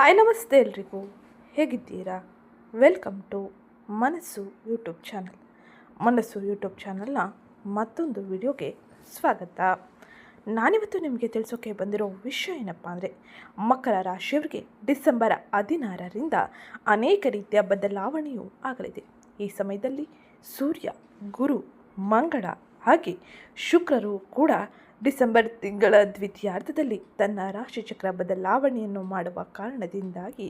Hi ನಮಸ್ತೆ ಎಲ್ರಿಗೂ, ಹೇಗಿದ್ದೀರಾ? ವೆಲ್ಕಮ್ ಟು ಮನಸ್ಸು ಯೂಟ್ಯೂಬ್ ಚಾನಲ್. ಮನಸ್ಸು ಯೂಟ್ಯೂಬ್ ಚಾನಲ್ನ ಮತ್ತೊಂದು ವಿಡಿಯೋಗೆ ಸ್ವಾಗತ. ನಾನಿವತ್ತು ನಿಮಗೆ ತಿಳಿಸೋಕೆ ಬಂದಿರೋ ವಿಷಯ ಏನಪ್ಪ ಅಂದರೆ, ಮಕರ ರಾಶಿಯವರಿಗೆ ಡಿಸೆಂಬರ್ 16ರಿಂದ ಅನೇಕ ರೀತಿಯ ಬದಲಾವಣೆಯೂ ಆಗಲಿದೆ. ಈ ಸಮಯದಲ್ಲಿ ಸೂರ್ಯ, ಗುರು, ಮಂಗಳ ಹಾಗೆ ಶುಕ್ರರು ಕೂಡ ಡಿಸೆಂಬರ್ ತಿಂಗಳ ದ್ವಿತೀಯಾರ್ಧದಲ್ಲಿ ತನ್ನ ರಾಶಿಚಕ್ರ ಬದಲಾವಣೆಯನ್ನು ಮಾಡುವ ಕಾರಣದಿಂದಾಗಿ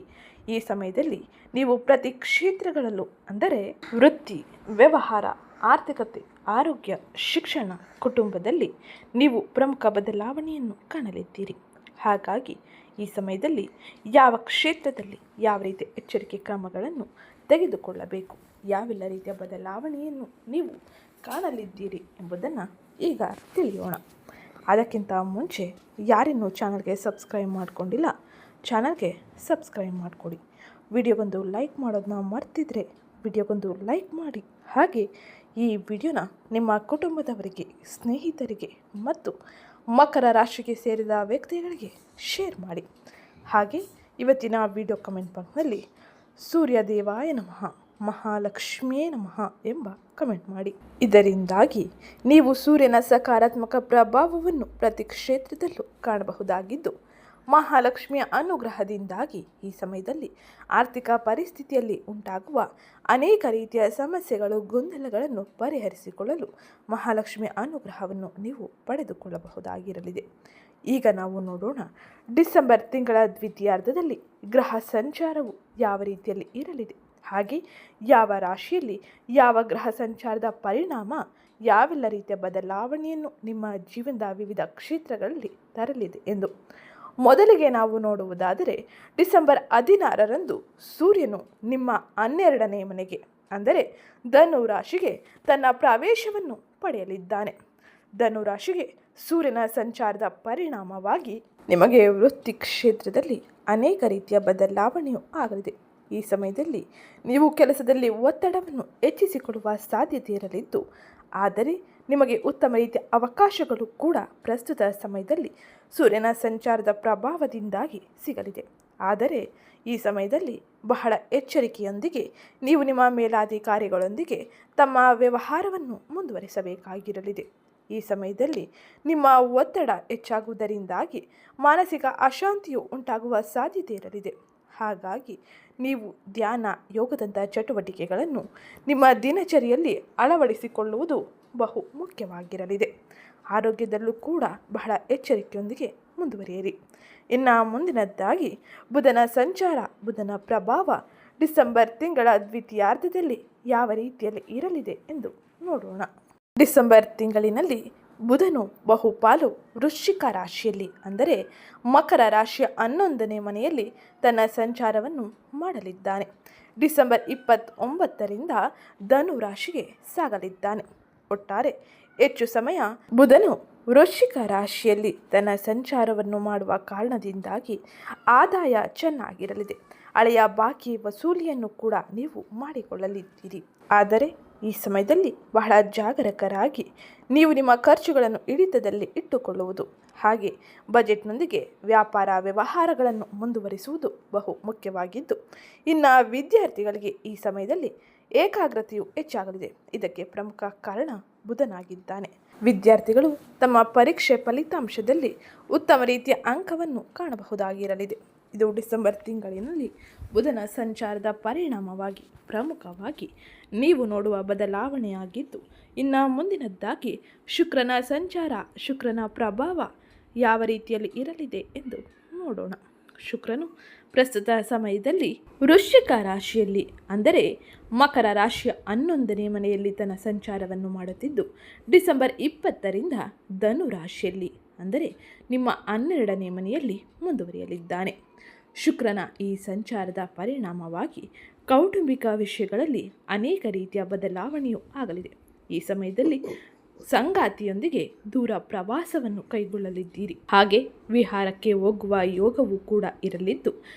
ಈ ಸಮಯದಲ್ಲಿ ನೀವು ಪ್ರತಿ ಕ್ಷೇತ್ರಗಳಲ್ಲೂ ಅಂದರೆ ವೃತ್ತಿ, ವ್ಯವಹಾರ, ಆರ್ಥಿಕತೆ, ಆರೋಗ್ಯ, ಶಿಕ್ಷಣ, ಕುಟುಂಬದಲ್ಲಿ ನೀವು ಪ್ರಮುಖ ಬದಲಾವಣೆಯನ್ನು ಕಾಣಲಿದ್ದೀರಿ. ಹಾಗಾಗಿ ಈ ಸಮಯದಲ್ಲಿ ಯಾವ ಕ್ಷೇತ್ರದಲ್ಲಿ ಯಾವ ರೀತಿಯ ಎಚ್ಚರಿಕೆ ಕ್ರಮಗಳನ್ನು ತೆಗೆದುಕೊಳ್ಳಬೇಕು, ಯಾವೆಲ್ಲ ರೀತಿಯ ಬದಲಾವಣೆಯನ್ನು ನೀವು ಕಾಣಲಿದ್ದೀರಿ ಎಂಬುದನ್ನು ಈಗ ತಿಳಿಯೋಣ. ಅದಕ್ಕಿಂತ ಮುಂಚೆ ಯಾರಿನ್ನೂ ಚಾನಲ್ಗೆ ಸಬ್ಸ್ಕ್ರೈಬ್ ಮಾಡಿಕೊಂಡಿಲ್ಲ, ಚಾನಲ್ಗೆ ಸಬ್ಸ್ಕ್ರೈಬ್ ಮಾಡಿಕೊಡಿ. ವಿಡಿಯೋಗೊಂದು ಲೈಕ್ ಮಾಡೋದನ್ನ ಮರ್ತಿದ್ರೆ ವಿಡಿಯೋಗೊಂದು ಲೈಕ್ ಮಾಡಿ. ಹಾಗೆ ಈ ವಿಡಿಯೋನ ನಿಮ್ಮ ಕುಟುಂಬದವರಿಗೆ, ಸ್ನೇಹಿತರಿಗೆ ಮತ್ತು ಮಕರ ರಾಶಿಗೆ ಸೇರಿದ ವ್ಯಕ್ತಿಗಳಿಗೆ ಶೇರ್ ಮಾಡಿ. ಹಾಗೆ ಇವತ್ತಿನ ವಿಡಿಯೋ ಕಮೆಂಟ್ ಬಾಕ್ಸ್ನಲ್ಲಿ ಸೂರ್ಯದೇವಾಯ ನಮಃ, ಮಹಾಲಕ್ಷ್ಮಿಯೇ ನಮಃ ಎಂಬ ಕಮೆಂಟ್ ಮಾಡಿ. ಇದರಿಂದಾಗಿ ನೀವು ಸೂರ್ಯನ ಸಕಾರಾತ್ಮಕ ಪ್ರಭಾವವನ್ನು ಪ್ರತಿ ಕ್ಷೇತ್ರದಲ್ಲೂ ಕಾಣಬಹುದಾಗಿದ್ದು, ಮಹಾಲಕ್ಷ್ಮಿಯ ಅನುಗ್ರಹದಿಂದಾಗಿ ಈ ಸಮಯದಲ್ಲಿ ಆರ್ಥಿಕ ಪರಿಸ್ಥಿತಿಯಲ್ಲಿ ಉಂಟಾಗುವ ಅನೇಕ ರೀತಿಯ ಸಮಸ್ಯೆಗಳು, ಗೊಂದಲಗಳನ್ನು ಪರಿಹರಿಸಿಕೊಳ್ಳಲು ಮಹಾಲಕ್ಷ್ಮಿಯ ಅನುಗ್ರಹವನ್ನು ನೀವು ಪಡೆದುಕೊಳ್ಳಬಹುದಾಗಿರಲಿದೆ. ಈಗ ನಾವು ನೋಡೋಣ, ಡಿಸೆಂಬರ್ ತಿಂಗಳ ದ್ವಿತೀಯಾರ್ಧದಲ್ಲಿ ಗ್ರಹ ಸಂಚಾರವು ಯಾವ ರೀತಿಯಲ್ಲಿ ಇರಲಿದೆ, ಹಾಗೆ ಯಾವ ರಾಶಿಯಲ್ಲಿ ಯಾವ ಗ್ರಹ ಸಂಚಾರದ ಪರಿಣಾಮ ಯಾವೆಲ್ಲ ರೀತಿಯ ಬದಲಾವಣೆಯನ್ನು ನಿಮ್ಮ ಜೀವನದ ವಿವಿಧ ಕ್ಷೇತ್ರಗಳಲ್ಲಿ ತರಲಿದೆ ಎಂದು. ಮೊದಲಿಗೆ ನಾವು ನೋಡುವುದಾದರೆ, ಡಿಸೆಂಬರ್ 16ರಂದು ಸೂರ್ಯನು ನಿಮ್ಮ 12ನೇ ಮನೆಗೆ ಅಂದರೆ ಧನು ರಾಶಿಗೆ ತನ್ನ ಪ್ರವೇಶವನ್ನು ಪಡೆಯಲಿದ್ದಾನೆ. ಧನು ರಾಶಿಗೆ ಸೂರ್ಯನ ಸಂಚಾರದ ಪರಿಣಾಮವಾಗಿ ನಿಮಗೆ ವೃತ್ತಿ ಕ್ಷೇತ್ರದಲ್ಲಿ ಅನೇಕ ರೀತಿಯ ಬದಲಾವಣೆಯೂ ಆಗಲಿದೆ. ಈ ಸಮಯದಲ್ಲಿ ನೀವು ಕೆಲಸದಲ್ಲಿ ಒತ್ತಡವನ್ನು ಹೆಚ್ಚಿಸಿಕೊಳ್ಳುವ ಸಾಧ್ಯತೆ ಇರಲಿದ್ದು, ಆದರೆ ನಿಮಗೆ ಉತ್ತಮ ರೀತಿಯ ಅವಕಾಶಗಳು ಕೂಡ ಪ್ರಸ್ತುತ ಸಮಯದಲ್ಲಿ ಸೂರ್ಯನ ಸಂಚಾರದ ಪ್ರಭಾವದಿಂದಾಗಿ ಸಿಗಲಿದೆ. ಆದರೆ ಈ ಸಮಯದಲ್ಲಿ ಬಹಳ ಎಚ್ಚರಿಕೆಯೊಂದಿಗೆ ನೀವು ನಿಮ್ಮ ಮೇಲಾಧಿಕಾರಿಗಳೊಂದಿಗೆ ತಮ್ಮ ವ್ಯವಹಾರವನ್ನು ಮುಂದುವರಿಸಬೇಕಾಗಿರಲಿದೆ. ಈ ಸಮಯದಲ್ಲಿ ನಿಮ್ಮ ಒತ್ತಡ ಹೆಚ್ಚಾಗುವುದರಿಂದಾಗಿ ಮಾನಸಿಕ ಅಶಾಂತಿಯು ಉಂಟಾಗುವ ಸಾಧ್ಯತೆ ಇರಲಿದೆ. ಹಾಗಾಗಿ ನೀವು ಧ್ಯಾನ, ಯೋಗದಂಥ ಚಟುವಟಿಕೆಗಳನ್ನು ನಿಮ್ಮ ದಿನಚರಿಯಲ್ಲಿ ಅಳವಡಿಸಿಕೊಳ್ಳುವುದು ಬಹು ಮುಖ್ಯವಾಗಿರಲಿದೆ. ಆರೋಗ್ಯದಲ್ಲೂ ಕೂಡ ಬಹಳ ಎಚ್ಚರಿಕೆಯೊಂದಿಗೆ ಮುಂದುವರಿಯಿರಿ. ಇನ್ನು ಮುಂದಿನದ್ದಾಗಿ ಬುಧನ ಸಂಚಾರ, ಬುಧನ ಪ್ರಭಾವ ಡಿಸೆಂಬರ್ ತಿಂಗಳ ದ್ವಿತೀಯಾರ್ಧದಲ್ಲಿ ಯಾವ ರೀತಿಯಲ್ಲಿ ಇರಲಿದೆ ಎಂದು ನೋಡೋಣ. ಡಿಸೆಂಬರ್ ತಿಂಗಳಿನಲ್ಲಿ ಬುಧನು ಬಹುಪಾಲು ವೃಶ್ಚಿಕ ರಾಶಿಯಲ್ಲಿ ಅಂದರೆ ಮಕರ ರಾಶಿಯ 11ನೇ ಮನೆಯಲ್ಲಿ ತನ್ನ ಸಂಚಾರವನ್ನು ಮಾಡಲಿದ್ದಾನೆ. ಡಿಸೆಂಬರ್ 29ರಿಂದ ಧನು ರಾಶಿಗೆ ಸಾಗಲಿದ್ದಾನೆ. ಒಟ್ಟಾರೆ ಹೆಚ್ಚು ಸಮಯ ಬುಧನು ವೃಶ್ಚಿಕ ರಾಶಿಯಲ್ಲಿ ತನ್ನ ಸಂಚಾರವನ್ನು ಮಾಡುವ ಕಾರಣದಿಂದಾಗಿ ಆದಾಯ ಚೆನ್ನಾಗಿರಲಿದೆ. ಹಳೆಯ ಬಾಕಿ ವಸೂಲಿಯನ್ನು ಕೂಡ ನೀವು ಮಾಡಿಕೊಳ್ಳಲಿದ್ದೀರಿ. ಆದರೆ ಈ ಸಮಯದಲ್ಲಿ ಬಹಳ ಜಾಗರೂಕರಾಗಿ ನೀವು ನಿಮ್ಮ ಖರ್ಚುಗಳನ್ನು ಹಿಡಿತದಲ್ಲಿ ಇಟ್ಟುಕೊಳ್ಳುವುದು ಹಾಗೆ ಬಜೆಟ್ನೊಂದಿಗೆ ವ್ಯಾಪಾರ ವ್ಯವಹಾರಗಳನ್ನು ಮುಂದುವರಿಸುವುದು ಬಹು ಮುಖ್ಯವಾಗಿದ್ದು, ಇನ್ನು ವಿದ್ಯಾರ್ಥಿಗಳಿಗೆ ಈ ಸಮಯದಲ್ಲಿ ಏಕಾಗ್ರತೆಯು ಹೆಚ್ಚಾಗಲಿದೆ. ಇದಕ್ಕೆ ಪ್ರಮುಖ ಕಾರಣ ಬುಧನಾಗಿದ್ದಾನೆ. ವಿದ್ಯಾರ್ಥಿಗಳು ತಮ್ಮ ಪರೀಕ್ಷೆ ಫಲಿತಾಂಶದಲ್ಲಿ ಉತ್ತಮ ರೀತಿಯ ಅಂಕವನ್ನು ಕಾಣಬಹುದಾಗಿರಲಿದೆ. ಇದು ಡಿಸೆಂಬರ್ ತಿಂಗಳಿನಲ್ಲಿ ಬುಧನ ಸಂಚಾರದ ಪರಿಣಾಮವಾಗಿ ಪ್ರಮುಖವಾಗಿ ನೀವು ನೋಡುವ ಬದಲಾವಣೆಯಾಗಿದ್ದು, ಇನ್ನು ಮುಂದಿನದ್ದಾಗಿ ಶುಕ್ರನ ಸಂಚಾರ, ಶುಕ್ರನ ಪ್ರಭಾವ ಯಾವ ರೀತಿಯಲ್ಲಿ ಇರಲಿದೆ ಎಂದು ನೋಡೋಣ. ಶುಕ್ರನು ಪ್ರಸ್ತುತ ಸಮಯದಲ್ಲಿ ವೃಶ್ಚಿಕ ರಾಶಿಯಲ್ಲಿ ಅಂದರೆ ಮಕರ ರಾಶಿಯ 11ನೇ ಮನೆಯಲ್ಲಿ ತನ್ನ ಸಂಚಾರವನ್ನು ಮಾಡುತ್ತಿದ್ದು, ಡಿಸೆಂಬರ್ 20ರಿಂದ ಧನು ರಾಶಿಯಲ್ಲಿ ಅಂದರೆ ನಿಮ್ಮ 12ನೇ ಮನೆಯಲ್ಲಿ ಮುಂದುವರಿಯಲಿದ್ದಾನೆ. ಶುಕ್ರನ ಈ ಸಂಚಾರದ ಪರಿಣಾಮವಾಗಿ ಕೌಟುಂಬಿಕ ವಿಷಯಗಳಲ್ಲಿ ಅನೇಕ ರೀತಿಯ ಬದಲಾವಣೆಯೂ ಆಗಲಿದೆ. ಈ ಸಮಯದಲ್ಲಿ ಸಂಗಾತಿಯೊಂದಿಗೆ ದೂರ ಪ್ರವಾಸವನ್ನು ಕೈಗೊಳ್ಳಲಿದ್ದೀರಿ. ಹಾಗೆ ವಿಹಾರಕ್ಕೆ ಹೋಗುವ ಯೋಗವೂ ಕೂಡ ಇರಲಿದ್ದು,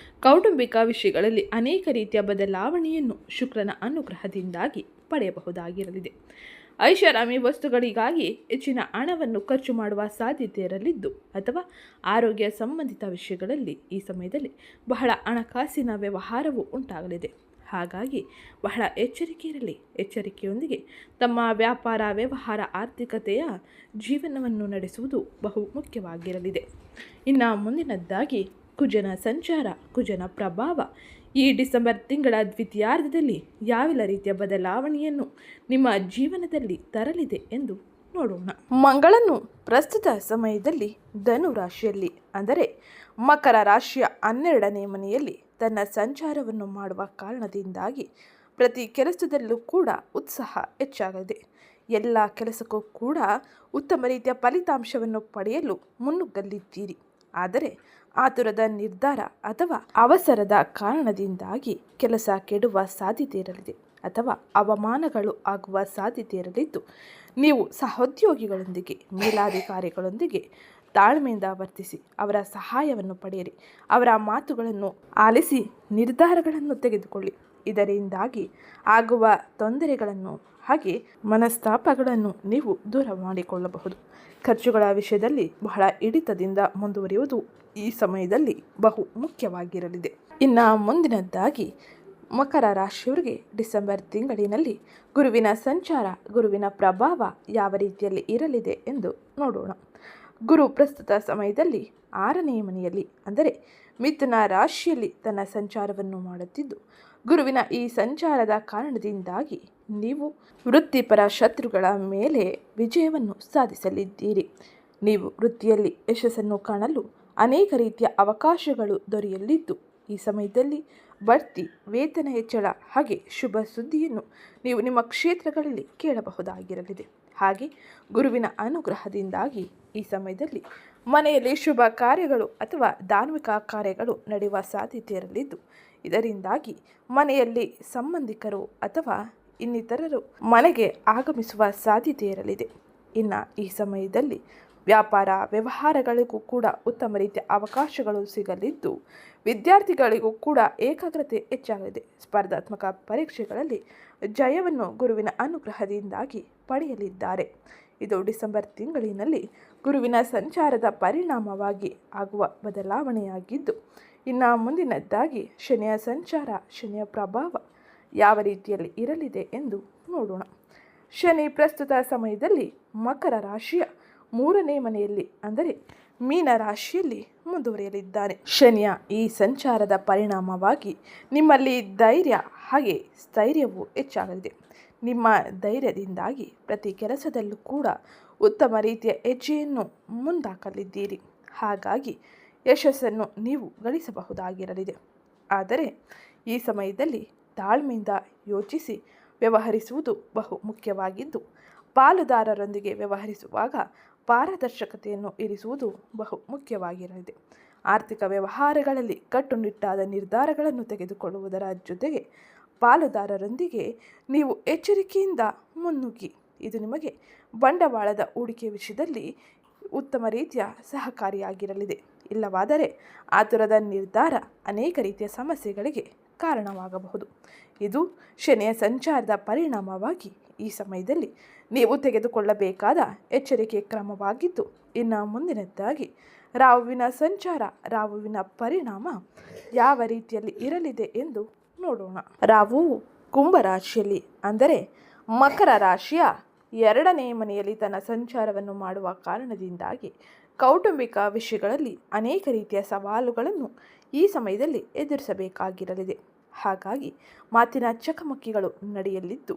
ಕೌಟುಂಬಿಕ ವಿಷಯಗಳಲ್ಲಿ ಅನೇಕ ರೀತಿಯ ಬದಲಾವಣೆಯನ್ನು ಶುಕ್ರನ ಅನುಗ್ರಹದಿಂದಾಗಿ ಪಡೆಯಬಹುದಾಗಿರಲಿದೆ. ಐಷಾರಾಮಿ ವಸ್ತುಗಳಿಗಾಗಿ ಹೆಚ್ಚಿನ ಹಣವನ್ನು ಖರ್ಚು ಮಾಡುವ ಸಾಧ್ಯತೆ ಇರಲಿದ್ದು ಅಥವಾ ಆರೋಗ್ಯ ಸಂಬಂಧಿತ ವಿಷಯಗಳಲ್ಲಿ ಈ ಸಮಯದಲ್ಲಿ ಬಹಳ ಹಣಕಾಸಿನ ವ್ಯವಹಾರವು ಉಂಟಾಗಲಿದೆ. ಹಾಗಾಗಿ ಬಹಳ ಎಚ್ಚರಿಕೆ ಇರಲಿ. ಎಚ್ಚರಿಕೆಯೊಂದಿಗೆ ತಮ್ಮ ವ್ಯಾಪಾರ ವ್ಯವಹಾರ ಆರ್ಥಿಕತೆಯ ಜೀವನವನ್ನು ನಡೆಸುವುದು ಬಹು ಮುಖ್ಯವಾಗಿರಲಿದೆ. ಇನ್ನು ಮುಂದಿನದ್ದಾಗಿ ಕುಜನ ಸಂಚಾರ, ಕುಜನ ಪ್ರಭಾವ ಈ ಡಿಸೆಂಬರ್ ತಿಂಗಳ ದ್ವಿತೀಯಾರ್ಧದಲ್ಲಿ ಯಾವೆಲ್ಲ ರೀತಿಯ ಬದಲಾವಣೆಯನ್ನು ನಿಮ್ಮ ಜೀವನದಲ್ಲಿ ತರಲಿದೆ ಎಂದು ನೋಡೋಣ. ಮಂಗಳನು ಪ್ರಸ್ತುತ ಸಮಯದಲ್ಲಿ ಧನು ರಾಶಿಯಲ್ಲಿ ಅಂದರೆ ಮಕರ ರಾಶಿಯ 12ನೇ ಮನೆಯಲ್ಲಿ ತನ್ನ ಸಂಚಾರವನ್ನು ಮಾಡುವ ಕಾರಣದಿಂದಾಗಿ ಪ್ರತಿ ಕೆಲಸದಲ್ಲೂ ಕೂಡ ಉತ್ಸಾಹ ಹೆಚ್ಚಾಗಲಿದೆ. ಎಲ್ಲ ಕೆಲಸಕ್ಕೂ ಕೂಡ ಉತ್ತಮ ರೀತಿಯ ಫಲಿತಾಂಶವನ್ನು ಪಡೆಯಲು ಮುನ್ನುಗ್ಗಲಿದ್ದೀರಿ. ಆದರೆ ಆತುರದ ನಿರ್ಧಾರ ಅಥವಾ ಅವಸರದ ಕಾರಣದಿಂದಾಗಿ ಕೆಲಸ ಕೆಡುವ ಸಾಧ್ಯತೆ ಇರಲಿದೆ ಅಥವಾ ಅವಮಾನಗಳು ಆಗುವ ಸಾಧ್ಯತೆ ಇರಲಿದ್ದು, ನೀವು ಸಹೋದ್ಯೋಗಿಗಳೊಂದಿಗೆ ಮೇಲಾಧಿಕಾರಿಗಳೊಂದಿಗೆ ತಾಳ್ಮೆಯಿಂದ ವರ್ತಿಸಿ ಅವರ ಸಹಾಯವನ್ನು ಪಡೆಯಿರಿ. ಅವರ ಮಾತುಗಳನ್ನು ಆಲಿಸಿ ನಿರ್ಧಾರಗಳನ್ನು ತೆಗೆದುಕೊಳ್ಳಿ. ಇದರಿಂದಾಗಿ ಆಗುವ ತೊಂದರೆಗಳನ್ನು ಹಾಗೆ ಮನಸ್ತಾಪಗಳನ್ನು ನೀವು ದೂರ ಮಾಡಿಕೊಳ್ಳಬಹುದು. ಖರ್ಚುಗಳ ವಿಷಯದಲ್ಲಿ ಬಹಳ ಹಿಡಿತದಿಂದ ಮುಂದುವರಿಯುವುದು ಈ ಸಮಯದಲ್ಲಿ ಬಹು ಮುಖ್ಯವಾಗಿರಲಿದೆ. ಇನ್ನು ಮುಂದಿನದ್ದಾಗಿ ಮಕರ ರಾಶಿಯವರಿಗೆ ಡಿಸೆಂಬರ್ ತಿಂಗಳಿನಲ್ಲಿ ಗುರುವಿನ ಸಂಚಾರ, ಗುರುವಿನ ಪ್ರಭಾವ ಯಾವ ರೀತಿಯಲ್ಲಿ ಇರಲಿದೆ ಎಂದು ನೋಡೋಣ. ಗುರು ಪ್ರಸ್ತುತ ಸಮಯದಲ್ಲಿ 6ನೇ ಮನೆಯಲ್ಲಿ ಅಂದರೆ ಮಿಥುನ ರಾಶಿಯಲ್ಲಿ ತನ್ನ ಸಂಚಾರವನ್ನು ಮಾಡುತ್ತಿದ್ದು, ಗುರುವಿನ ಈ ಸಂಚಾರದ ಕಾರಣದಿಂದಾಗಿ ನೀವು ವೃತ್ತಿಪರ ಶತ್ರುಗಳ ಮೇಲೆ ವಿಜಯವನ್ನು ಸಾಧಿಸಲಿದ್ದೀರಿ. ನೀವು ವೃತ್ತಿಯಲ್ಲಿ ಯಶಸ್ಸನ್ನು ಕಾಣಲು ಅನೇಕ ರೀತಿಯ ಅವಕಾಶಗಳು ದೊರೆಯಲಿದ್ದು, ಈ ಸಮಯದಲ್ಲಿ ಬಡ್ತಿ, ವೇತನ ಹೆಚ್ಚಳ ಹಾಗೆ ಶುಭ ಸುದ್ದಿಯನ್ನು ನೀವು ನಿಮ್ಮ ಕ್ಷೇತ್ರಗಳಲ್ಲಿ ಕೇಳಬಹುದಾಗಿರಲಿದೆ. ಹಾಗೆ ಗುರುವಿನ ಅನುಗ್ರಹದಿಂದಾಗಿ ಈ ಸಮಯದಲ್ಲಿ ಮನೆಯಲ್ಲಿ ಶುಭ ಕಾರ್ಯಗಳು ಅಥವಾ ಧಾರ್ಮಿಕ ಕಾರ್ಯಗಳು ನಡೆಯುವ ಸಾಧ್ಯತೆ ಇರಲಿದ್ದು, ಇದರಿಂದಾಗಿ ಮನೆಯಲ್ಲಿ ಸಂಬಂಧಿಕರು ಅಥವಾ ಇನ್ನಿತರರು ಮನೆಗೆ ಆಗಮಿಸುವ ಸಾಧ್ಯತೆ ಇರಲಿದೆ. ಇನ್ನು ಈ ಸಮಯದಲ್ಲಿ ವ್ಯಾಪಾರ ವ್ಯವಹಾರಗಳಿಗೂ ಕೂಡ ಉತ್ತಮ ರೀತಿಯ ಅವಕಾಶಗಳು ಸಿಗಲಿದ್ದು, ವಿದ್ಯಾರ್ಥಿಗಳಿಗೂ ಕೂಡ ಏಕಾಗ್ರತೆ ಹೆಚ್ಚಾಗಲಿದೆ. ಸ್ಪರ್ಧಾತ್ಮಕ ಪರೀಕ್ಷೆಗಳಲ್ಲಿ ಜಯವನ್ನು ಗುರುವಿನ ಅನುಗ್ರಹದಿಂದಾಗಿ ಪಡೆಯಲಿದ್ದಾರೆ. ಇದು ಡಿಸೆಂಬರ್ ತಿಂಗಳಿನಲ್ಲಿ ಗುರುವಿನ ಸಂಚಾರದ ಪರಿಣಾಮವಾಗಿ ಆಗುವ ಬದಲಾವಣೆಯಾಗಿದ್ದು, ಇನ್ನು ಮುಂದಿನದ್ದಾಗಿ ಶನಿಯ ಸಂಚಾರ, ಶನಿಯ ಪ್ರಭಾವ ಯಾವ ರೀತಿಯಲ್ಲಿ ಇರಲಿದೆ ಎಂದು ನೋಡೋಣ. ಶನಿ ಪ್ರಸ್ತುತ ಸಮಯದಲ್ಲಿ ಮಕರ ರಾಶಿಯ 3ನೇ ಮನೆಯಲ್ಲಿ ಅಂದರೆ ಮೀನ ರಾಶಿಯಲ್ಲಿ ಮುಂದುವರಿಯಲಿದ್ದಾನೆ. ಶನಿಯ ಈ ಸಂಚಾರದ ಪರಿಣಾಮವಾಗಿ ನಿಮ್ಮಲ್ಲಿ ಧೈರ್ಯ ಹಾಗೆ ಸ್ಥೈರ್ಯವು ಹೆಚ್ಚಾಗಲಿದೆ. ನಿಮ್ಮ ಧೈರ್ಯದಿಂದಾಗಿ ಪ್ರತಿ ಕೆಲಸದಲ್ಲೂ ಕೂಡ ಉತ್ತಮ ರೀತಿಯ ಹೆಜ್ಜೆಯನ್ನು ಮುಂದಾಕಲಿದ್ದೀರಿ. ಹಾಗಾಗಿ ಯಶಸ್ಸನ್ನು ನೀವು ಗಳಿಸಬಹುದಾಗಿರಲಿದೆ. ಆದರೆ ಈ ಸಮಯದಲ್ಲಿ ತಾಳ್ಮೆಯಿಂದ ಯೋಚಿಸಿ ವ್ಯವಹರಿಸುವುದು ಬಹು ಮುಖ್ಯವಾಗಿದ್ದು, ಪಾಲುದಾರರೊಂದಿಗೆ ವ್ಯವಹರಿಸುವಾಗ ಪಾರದರ್ಶಕತೆಯನ್ನು ಇರಿಸುವುದು ಬಹು ಮುಖ್ಯವಾಗಿರಲಿದೆ. ಆರ್ಥಿಕ ವ್ಯವಹಾರಗಳಲ್ಲಿ ಕಟ್ಟುನಿಟ್ಟಾದ ನಿರ್ಧಾರಗಳನ್ನು ತೆಗೆದುಕೊಳ್ಳುವುದರ ಜೊತೆಗೆ ಪಾಲುದಾರರೊಂದಿಗೆ ನೀವು ಎಚ್ಚರಿಕೆಯಿಂದ ಮುನ್ನುಗ್ಗಿ. ಇದು ನಿಮಗೆ ಬಂಡವಾಳದ ಹೂಡಿಕೆ ವಿಷಯದಲ್ಲಿ ಉತ್ತಮ ರೀತಿಯ ಸಹಕಾರಿಯಾಗಿರಲಿದೆ. ಇಲ್ಲವಾದರೆ ಆತುರದ ನಿರ್ಧಾರ ಅನೇಕ ರೀತಿಯ ಸಮಸ್ಯೆಗಳಿಗೆ ಕಾರಣವಾಗಬಹುದು. ಇದು ಶನಿಯ ಸಂಚಾರದ ಪರಿಣಾಮವಾಗಿ ಈ ಸಮಯದಲ್ಲಿ ನೀವು ತೆಗೆದುಕೊಳ್ಳಬೇಕಾದ ಎಚ್ಚರಿಕೆ ಕ್ರಮವಾಗಿದ್ದು, ಇನ್ನು ಮುಂದಿನದ್ದಾಗಿ ರಾಹುವಿನ ಸಂಚಾರ, ರಾಹುವಿನ ಪರಿಣಾಮ ಯಾವ ರೀತಿಯಲ್ಲಿ ಇರಲಿದೆ ಎಂದು ನೋಡೋಣ. ರಾಹುವು ಕುಂಭರಾಶಿಯಲ್ಲಿ ಅಂದರೆ ಮಕರ ರಾಶಿಯ 2ನೇ ಮನೆಯಲ್ಲಿ ತನ್ನ ಸಂಚಾರವನ್ನು ಮಾಡುವ ಕಾರಣದಿಂದಾಗಿ ಕೌಟುಂಬಿಕ ವಿಷಯಗಳಲ್ಲಿ ಅನೇಕ ರೀತಿಯ ಸವಾಲುಗಳನ್ನು ಈ ಸಮಯದಲ್ಲಿ ಎದುರಿಸಬೇಕಾಗಿರಲಿದೆ. ಹಾಗಾಗಿ ಮಾತಿನ ಚಕಮಕಿಗಳು ನಡೆಯಲಿದ್ದು,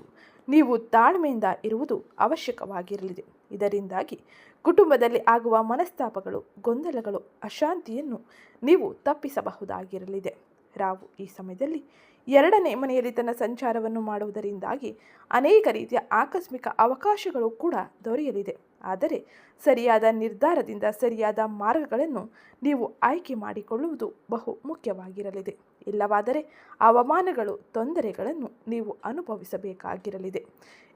ನೀವು ತಾಳ್ಮೆಯಿಂದ ಇರುವುದು ಅವಶ್ಯಕವಾಗಿರಲಿದೆ. ಇದರಿಂದಾಗಿ ಕುಟುಂಬದಲ್ಲಿ ಆಗುವ ಮನಸ್ತಾಪಗಳು, ಗೊಂದಲಗಳು, ಅಶಾಂತಿಯನ್ನು ನೀವು ತಪ್ಪಿಸಬಹುದಾಗಿರಲಿದೆ. ರಾಹು ಈ ಸಮಯದಲ್ಲಿ 2ನೇ ಮನೆಯಲ್ಲಿ ತನ್ನ ಸಂಚಾರವನ್ನು ಮಾಡುವುದರಿಂದಾಗಿ ಅನೇಕ ರೀತಿಯ ಆಕಸ್ಮಿಕ ಅವಕಾಶಗಳು ಕೂಡ ದೊರೆಯಲಿದೆ. ಆದರೆ ಸರಿಯಾದ ನಿರ್ಧಾರದಿಂದ ಸರಿಯಾದ ಮಾರ್ಗಗಳನ್ನು ನೀವು ಆಯ್ಕೆ ಮಾಡಿಕೊಳ್ಳುವುದು ಬಹು ಮುಖ್ಯವಾಗಿರಲಿದೆ. ಇಲ್ಲವಾದರೆ ಅವಮಾನಗಳು, ತೊಂದರೆಗಳನ್ನು ನೀವು ಅನುಭವಿಸಬೇಕಾಗಿರಲಿದೆ.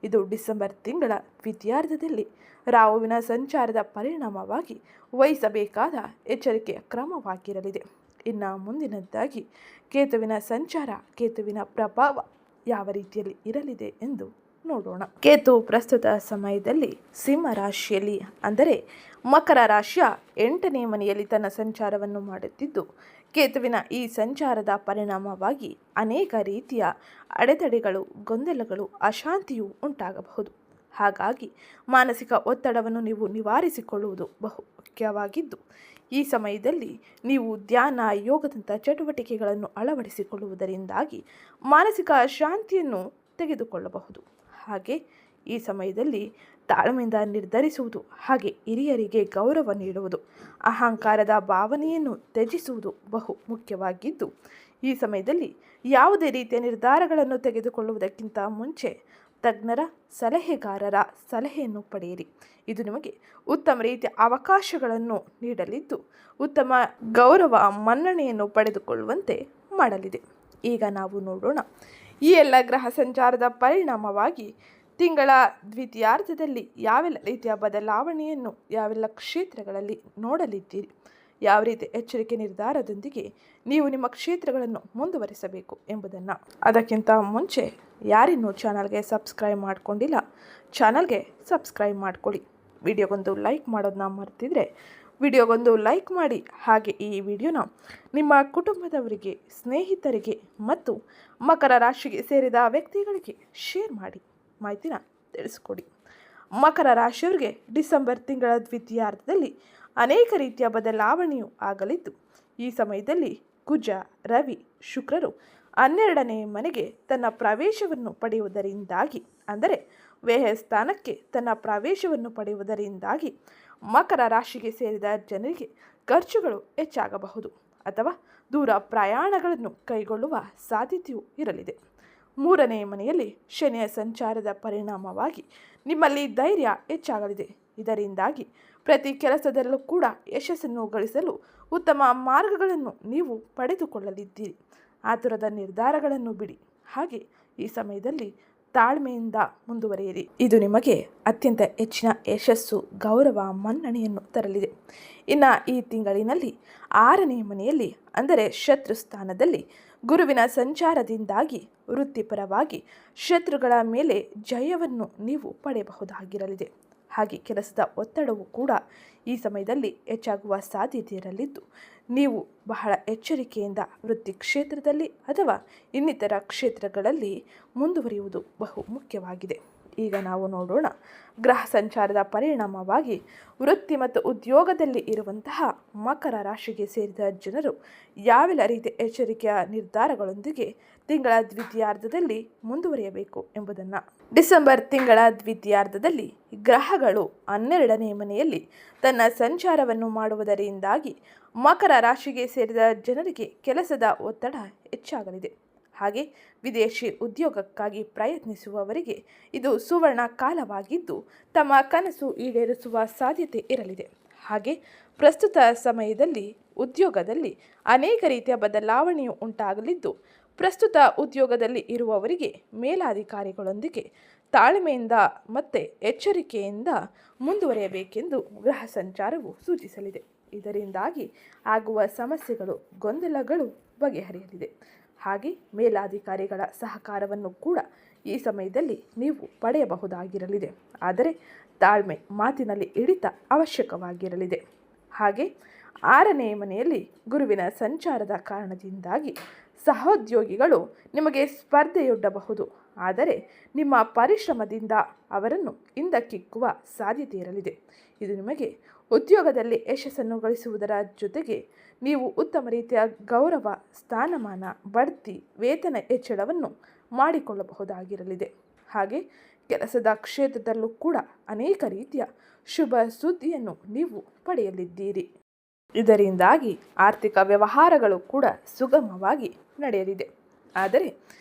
ಇದು ಡಿಸೆಂಬರ್ ತಿಂಗಳ ದ್ವಿತೀಯಾರ್ಧದಲ್ಲಿ ರಾಹುವಿನ ಸಂಚಾರದ ಪರಿಣಾಮವಾಗಿ ವಹಿಸಬೇಕಾದ ಎಚ್ಚರಿಕೆಯ ಕ್ರಮವಾಗಿರಲಿದೆ. ಇನ್ನು ಮುಂದಿನದ್ದಾಗಿ ಕೇತುವಿನ ಸಂಚಾರ, ಕೇತುವಿನ ಪ್ರಭಾವ ಯಾವ ರೀತಿಯಲ್ಲಿ ಇರಲಿದೆ ಎಂದು ನೋಡೋಣ. ಕೇತು ಪ್ರಸ್ತುತ ಸಮಯದಲ್ಲಿ ಸಿಂಹ ರಾಶಿಯಲ್ಲಿ ಅಂದರೆ ಮಕರ ರಾಶಿಯ 8ನೇ ಮನೆಯಲ್ಲಿ ತನ್ನ ಸಂಚಾರವನ್ನು ಮಾಡುತ್ತಿದ್ದು, ಕೇತುವಿನ ಈ ಸಂಚಾರದ ಪರಿಣಾಮವಾಗಿ ಅನೇಕ ರೀತಿಯ ಅಡೆತಡೆಗಳು, ಗೊಂದಲಗಳು, ಅಶಾಂತಿಯು ಉಂಟಾಗಬಹುದು. ಹಾಗಾಗಿ ಮಾನಸಿಕ ಒತ್ತಡವನ್ನು ನೀವು ನಿವಾರಿಸಿಕೊಳ್ಳುವುದು ಬಹು ಮುಖ್ಯವಾಗಿದ್ದು, ಈ ಸಮಯದಲ್ಲಿ ನೀವು ಧ್ಯಾನ, ಯೋಗದಂಥ ಚಟುವಟಿಕೆಗಳನ್ನು ಅಳವಡಿಸಿಕೊಳ್ಳುವುದರಿಂದಾಗಿ ಮಾನಸಿಕ ಶಾಂತಿಯನ್ನು ತೆಗೆದುಕೊಳ್ಳಬಹುದು. ಹಾಗೆ ಈ ಸಮಯದಲ್ಲಿ ತಾಳ್ಮೆಯಿಂದ ನಿರ್ಧರಿಸುವುದು, ಹಾಗೆ ಹಿರಿಯರಿಗೆ ಗೌರವ ನೀಡುವುದು, ಅಹಂಕಾರದ ಭಾವನೆಯನ್ನು ತ್ಯಜಿಸುವುದು ಬಹು ಮುಖ್ಯವಾಗಿದ್ದು, ಈ ಸಮಯದಲ್ಲಿ ಯಾವುದೇ ರೀತಿಯ ನಿರ್ಧಾರಗಳನ್ನು ತೆಗೆದುಕೊಳ್ಳುವುದಕ್ಕಿಂತ ಮುಂಚೆ ತಜ್ಞರ ಸಲಹೆಗಾರರ ಸಲಹೆಯನ್ನು ಪಡೆಯಿರಿ. ಇದು ನಿಮಗೆ ಉತ್ತಮ ರೀತಿಯ ಅವಕಾಶಗಳನ್ನು ನೀಡಲಿದ್ದು, ಉತ್ತಮ ಗೌರವ ಮನ್ನಣೆಯನ್ನು ಪಡೆದುಕೊಳ್ಳುವಂತೆ ಮಾಡಲಿದೆ. ಈಗ ನಾವು ನೋಡೋಣ, ಈ ಎಲ್ಲ ಗ್ರಹ ಸಂಚಾರದ ಪರಿಣಾಮವಾಗಿ ತಿಂಗಳ ದ್ವಿತೀಯಾರ್ಧದಲ್ಲಿ ಯಾವೆಲ್ಲ ರೀತಿಯ ಬದಲಾವಣೆಯನ್ನು ಯಾವೆಲ್ಲ ಕ್ಷೇತ್ರಗಳಲ್ಲಿ ನೋಡಲಿದ್ದೀರಿ, ಯಾವ ರೀತಿಯ ಎಚ್ಚರಿಕೆ ನಿರ್ಧಾರದೊಂದಿಗೆ ನೀವು ನಿಮ್ಮ ಕ್ಷೇತ್ರಗಳನ್ನು ಮುಂದುವರಿಸಬೇಕು ಎಂಬುದನ್ನು. ಅದಕ್ಕಿಂತ ಮುಂಚೆ ಯಾರಿನ್ನೂ ಚಾನಲ್ಗೆ ಸಬ್ಸ್ಕ್ರೈಬ್ ಮಾಡಿಕೊಂಡಿಲ್ಲ, ಚಾನಲ್ಗೆ ಸಬ್ಸ್ಕ್ರೈಬ್ ಮಾಡಿಕೊಳ್ಳಿ. ವಿಡಿಯೋಗೊಂದು ಲೈಕ್ ಮಾಡೋದನ್ನ ಮರ್ತಿದ್ರೆ ವಿಡಿಯೋಗೊಂದು ಲೈಕ್ ಮಾಡಿ. ಹಾಗೆ ಈ ವಿಡಿಯೋನ ನಿಮ್ಮ ಕುಟುಂಬದವರಿಗೆ, ಸ್ನೇಹಿತರಿಗೆ ಮತ್ತು ಮಕರ ರಾಶಿಗೆ ಸೇರಿದ ವ್ಯಕ್ತಿಗಳಿಗೆ ಶೇರ್ ಮಾಡಿ ಮಾಹಿತಿನ ತಿಳಿಸ್ಕೊಡಿ. ಮಕರ ರಾಶಿಯವರಿಗೆ ಡಿಸೆಂಬರ್ ತಿಂಗಳ ದ್ವಿತೀಯಾರ್ಧದಲ್ಲಿ ಅನೇಕ ರೀತಿಯ ಬದಲಾವಣೆಯು ಆಗಲಿದ್ದು, ಈ ಸಮಯದಲ್ಲಿ ಕುಜ, ರವಿ, ಶುಕ್ರರು 12ನೇ ಮನೆಗೆ ತನ್ನ ಪ್ರವೇಶವನ್ನು ಪಡೆಯುವುದರಿಂದಾಗಿ, ಅಂದರೆ ವ್ಯಯ ಸ್ಥಾನಕ್ಕೆ ತನ್ನ ಪ್ರವೇಶವನ್ನು ಪಡೆಯುವುದರಿಂದಾಗಿ ಮಕರ ರಾಶಿಗೆ ಸೇರಿದ ಜನರಿಗೆ ಖರ್ಚುಗಳು ಹೆಚ್ಚಾಗಬಹುದು ಅಥವಾ ದೂರ ಪ್ರಯಾಣಗಳನ್ನು ಕೈಗೊಳ್ಳುವ ಸಾಧ್ಯತೆಯೂ ಇರಲಿದೆ. 3ನೇ ಮನೆಯಲ್ಲಿ ಶನಿಯ ಸಂಚಾರದ ಪರಿಣಾಮವಾಗಿ ನಿಮ್ಮಲ್ಲಿ ಧೈರ್ಯ ಹೆಚ್ಚಾಗಲಿದೆ. ಇದರಿಂದಾಗಿ ಪ್ರತಿ ಕೆಲಸದಲ್ಲೂ ಕೂಡ ಯಶಸ್ಸನ್ನು ಗಳಿಸಲು ಉತ್ತಮ ಮಾರ್ಗಗಳನ್ನು ನೀವು ಪಡೆದುಕೊಳ್ಳಲಿದ್ದೀರಿ. ಆತುರದ ನಿರ್ಧಾರಗಳನ್ನು ಬಿಡಿ. ಹಾಗೆ ಈ ಸಮಯದಲ್ಲಿ ತಾಳ್ಮೆಯಿಂದ ಮುಂದುವರಿಯಿರಿ. ಇದು ನಿಮಗೆ ಅತ್ಯಂತ ಹೆಚ್ಚಿನ ಯಶಸ್ಸು, ಗೌರವ, ಮನ್ನಣೆಯನ್ನು ತರಲಿದೆ. ಇನ್ನು ಈ ತಿಂಗಳಿನಲ್ಲಿ 6ನೇ ಮನೆಯಲ್ಲಿ ಅಂದರೆ ಶತ್ರು ಸ್ಥಾನದಲ್ಲಿ ಗುರುವಿನ ಸಂಚಾರದಿಂದಾಗಿ ವೃತ್ತಿಪರವಾಗಿ ಶತ್ರುಗಳ ಮೇಲೆ ಜಯವನ್ನು ನೀವು ಪಡೆಯಬಹುದಾಗಿರಲಿದೆ. ಹಾಗೆ ಕೆಲಸದ ಒತ್ತಡವು ಕೂಡ ಈ ಸಮಯದಲ್ಲಿ ಹೆಚ್ಚಾಗುವ ಸಾಧ್ಯತೆ ಇರಲಿದ್ದು, ನೀವು ಬಹಳ ಎಚ್ಚರಿಕೆಯಿಂದ ವೃತ್ತಿ ಕ್ಷೇತ್ರದಲ್ಲಿ ಅಥವಾ ಇನ್ನಿತರ ಕ್ಷೇತ್ರಗಳಲ್ಲಿ ಮುಂದುವರಿಯುವುದು ಬಹು ಮುಖ್ಯವಾಗಿದೆ. ಈಗ ನಾವು ನೋಡೋಣ, ಗ್ರಹ ಸಂಚಾರದ ಪರಿಣಾಮವಾಗಿ ವೃತ್ತಿ ಮತ್ತು ಉದ್ಯೋಗದಲ್ಲಿ ಇರುವಂತಹ ಮಕರ ರಾಶಿಗೆ ಸೇರಿದ ಜನರು ಯಾವೆಲ್ಲ ರೀತಿಯ ಎಚ್ಚರಿಕೆಯ ನಿರ್ಧಾರಗಳೊಂದಿಗೆ ತಿಂಗಳ ದ್ವಿತೀಯಾರ್ಧದಲ್ಲಿ ಮುಂದುವರಿಯಬೇಕು ಎಂಬುದನ್ನು. ಡಿಸೆಂಬರ್ ತಿಂಗಳ ದ್ವಿತೀಯಾರ್ಧದಲ್ಲಿ ಗ್ರಹಗಳು 12ನೇ ಮನೆಯಲ್ಲಿ ತನ್ನ ಸಂಚಾರವನ್ನು ಮಾಡುವುದರಿಂದಾಗಿ ಮಕರ ರಾಶಿಗೆ ಸೇರಿದ ಜನರಿಗೆ ಕೆಲಸದ ಒತ್ತಡ ಹೆಚ್ಚಾಗಲಿದೆ. ಹಾಗೆ ವಿದೇಶಿ ಉದ್ಯೋಗಕ್ಕಾಗಿ ಪ್ರಯತ್ನಿಸುವವರಿಗೆ ಇದು ಸುವರ್ಣ ಕಾಲವಾಗಿದ್ದು, ತಮ್ಮ ಕನಸು ಈಡೇರಿಸುವ ಸಾಧ್ಯತೆ ಇರಲಿದೆ. ಹಾಗೆ ಪ್ರಸ್ತುತ ಸಮಯದಲ್ಲಿ ಉದ್ಯೋಗದಲ್ಲಿ ಅನೇಕ ರೀತಿಯ ಬದಲಾವಣೆಯು ಉಂಟಾಗಲಿದ್ದು, ಪ್ರಸ್ತುತ ಉದ್ಯೋಗದಲ್ಲಿ ಇರುವವರಿಗೆ ಮೇಲಾಧಿಕಾರಿಗಳೊಂದಿಗೆ ತಾಳ್ಮೆಯಿಂದ ಮತ್ತು ಎಚ್ಚರಿಕೆಯಿಂದ ಮುಂದುವರಿಯಬೇಕೆಂದು ಗ್ರಹ ಸಂಚಾರವು ಸೂಚಿಸಲಿದೆ. ಇದರಿಂದಾಗಿ ಆಗುವ ಸಮಸ್ಯೆಗಳು, ಗೊಂದಲಗಳು ಬಗೆಹರಿಯಲಿದೆ. ಹಾಗೆ ಮೇಲಾಧಿಕಾರಿಗಳ ಸಹಕಾರವನ್ನು ಕೂಡ ಈ ಸಮಯದಲ್ಲಿ ನೀವು ಪಡೆಯಬಹುದಾಗಿರಲಿದೆ. ಆದರೆ ತಾಳ್ಮೆ, ಮಾತಿನಲ್ಲಿ ಹಿಡಿತ ಅವಶ್ಯಕವಾಗಿರಲಿದೆ. ಹಾಗೆ 6ನೇ ಮನೆಯಲ್ಲಿ ಗುರುವಿನ ಸಂಚಾರದ ಕಾರಣದಿಂದಾಗಿ ಸಹೋದ್ಯೋಗಿಗಳು ನಿಮಗೆ ಸ್ಪರ್ಧೆಯೊಡ್ಡಬಹುದು. ಆದರೆ ನಿಮ್ಮ ಪರಿಶ್ರಮದಿಂದ ಅವರನ್ನು ಹಿಂದಕ್ಕಿಕ್ಕುವ ಸಾಧ್ಯತೆ ಇರಲಿದೆ. ಇದು ನಿಮಗೆ ಉದ್ಯೋಗದಲ್ಲಿ ಯಶಸ್ಸನ್ನು ಗಳಿಸುವುದರ ಜೊತೆಗೆ ನೀವು ಉತ್ತಮ ರೀತಿಯ ಗೌರವ, ಸ್ಥಾನಮಾನ, ಬಡ್ತಿ, ವೇತನ ಹೆಚ್ಚಳವನ್ನು ಮಾಡಿಕೊಳ್ಳಬಹುದಾಗಿರಲಿದೆ. ಹಾಗೆ ಕೆಲಸದ ಕ್ಷೇತ್ರದಲ್ಲೂ ಕೂಡ ಅನೇಕ ರೀತಿಯ ಶುಭ ಸುದ್ದಿಯನ್ನು ನೀವು ಪಡೆಯಲಿದ್ದೀರಿ. ಇದರಿಂದಾಗಿ ಆರ್ಥಿಕ ವ್ಯವಹಾರಗಳು ಕೂಡ ಸುಗಮವಾಗಿ ನಡೆಯಲಿದೆ. ಆದರೆ